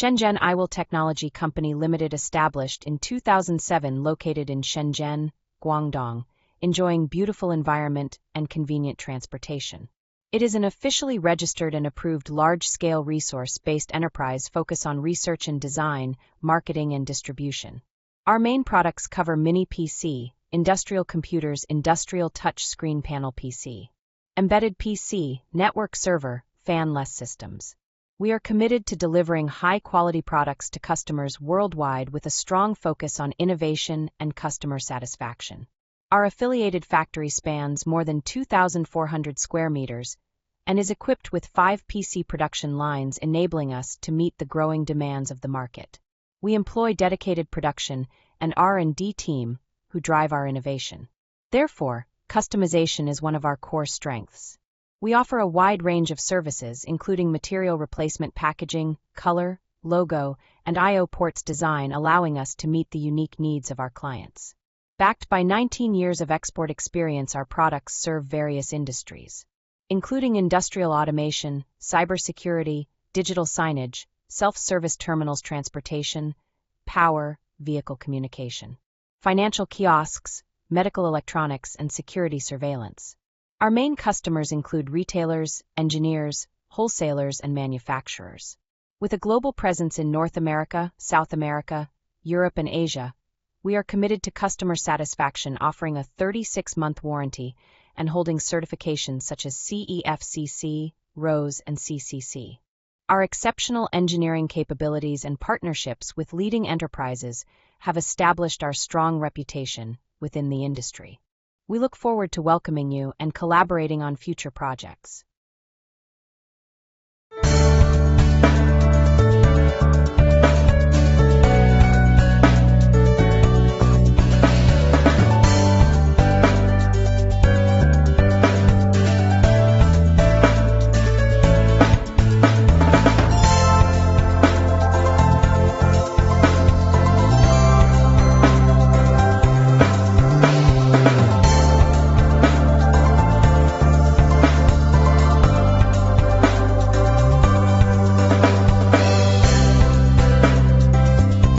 Shenzhen Iwil Technology Company Limited, established in 2007, located in Shenzhen, Guangdong, enjoying beautiful environment and convenient transportation. It is an officially registered and approved large-scale resource-based enterprise focused on research and design, marketing and distribution. Our main products cover Mini PC, industrial computers, industrial touch screen panel PC, embedded PC, network server, fanless systems. We are committed to delivering high-quality products to customers worldwide with a strong focus on innovation and customer satisfaction. Our affiliated factory spans more than 2,400 square meters and is equipped with 5 PC production lines, enabling us to meet the growing demands of the market. We employ dedicated production and R&D team who drive our innovation. Therefore, customization is one of our core strengths. We offer a wide range of services, including material replacement, packaging, color, logo, and I/O ports design, allowing us to meet the unique needs of our clients. Backed by 19 years of export experience, our products serve various industries, including industrial automation, cybersecurity, digital signage, self-service terminals, transportation, power, vehicle communication, financial kiosks, medical electronics, and security surveillance. Our main customers include retailers, engineers, wholesalers, and manufacturers. With a global presence in North America, South America, Europe, and Asia, we are committed to customer satisfaction, offering a 36-month warranty and holding certifications such as CEFCC, RoHS, and CCC. Our exceptional engineering capabilities and partnerships with leading enterprises have established our strong reputation within the industry. We look forward to welcoming you and collaborating on future projects.